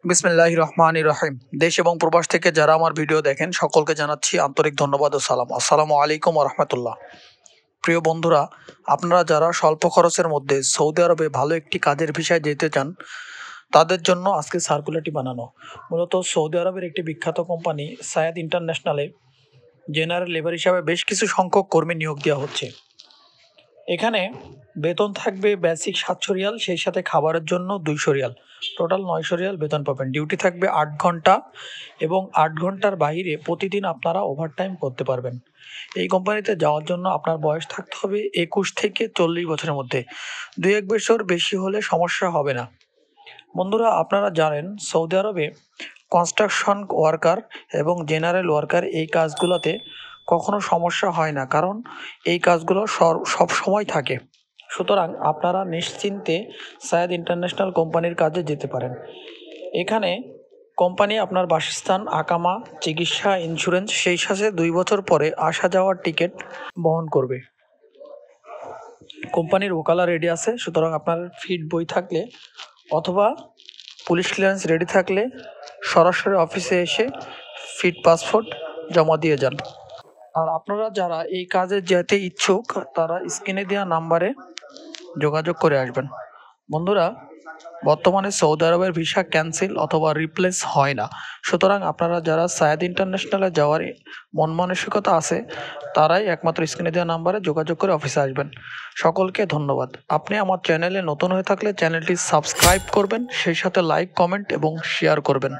বিসমিল্লাহির রহমানির রহিম। দেশ এবং প্রবাস থেকে যারা আমার ভিডিও দেখেন সকলকে জানাচ্ছি আন্তরিক ধন্যবাদ ও সালাম। আসসালামু আলাইকুম ওয়া রাহমাতুল্লাহ। প্রিয় বন্ধুরা, আপনারা যারা স্বল্প খরচের মধ্যে সৌদি আরবে ভালো একটি কাজের ভিসায় যেতে চান তাদের জন্য আজকে সার্কুলারটি বানানো। মূলত সৌদি আরবের একটি বিখ্যাত কোম্পানি সায়াদ ইন্টারন্যাশনালে জেনারেল লেবার হিসাবে বেশ কিছু সংখ্যক কর্মী নিয়োগ দেওয়া হচ্ছে। এখানে বেতন থাকবে বেসিক 700 রিয়াল, সেই সাথে খাবারের জন্য 200 রিয়াল, টোটাল 900 রিয়াল বেতন পাবেন। ডিউটি থাকবে 8 ঘন্টা এবং 8 ঘন্টার বাইরে প্রতিদিন আপনারা ওভারটাইম করতে পারবেন। এই কোম্পানিতে যাওয়ার জন্য আপনার বয়স থাকতে হবে 21 থেকে 40 বছরের মধ্যে। 2-1 বছর বেশি হলে সমস্যা হবে না। বন্ধুরা, আপনারা জানেন সৌদি আরবে কনস্ট্রাকশন ওয়ার্কার এবং জেনারেল ওয়ার্কার এই কাজগুলোতে কখনো সমস্যা হয় না, কারণ এই কাজগুলো সব সময় থাকে। সুতরাং আপনারা নিশ্চিন্তে সায়েদ ইন্টারন্যাশনাল কোম্পানির কাজে যেতে পারেন। এখানে কোম্পানি আপনার বাসস্থান, আকামা, চিকিৎসা, ইন্স্যুরেন্স, সেই সাথে 2 বছর পরে আসা যাওয়ার টিকিট বহন করবে। কোম্পানির ওকালা রেডি আছে, সুতরাং আপনার ফিট বই থাকলে অথবা পুলিশ ক্লিয়ারেন্স রেডি থাকলে সরাসরি অফিসে এসে ফিট পাসপোর্ট জমা দিয়ে যান। আর আপনারা যারা এই কাজে যেতে ইচ্ছুক তারা স্ক্রিনে দেওয়া নাম্বারে যোগাযোগ করে আসবেন। বন্ধুরা, বর্তমানে সৌদি আরবের ভিসা ক্যান্সেল অথবা রিপ্লেস হয় না, সুতরাং আপনারা যারা সায়েদ ইন্টারন্যাশনালে যাওয়ার মন মানসিকতা আছে তারাই একমাত্র স্ক্রিনে দেওয়া নাম্বারে যোগাযোগ করে অফিসে আসবেন। সকলকে ধন্যবাদ। আপনি আমার চ্যানেলে নতুন হয়ে থাকলে চ্যানেলটি সাবস্ক্রাইব করবেন, সেই সাথে লাইক, কমেন্ট এবং শেয়ার করবেন।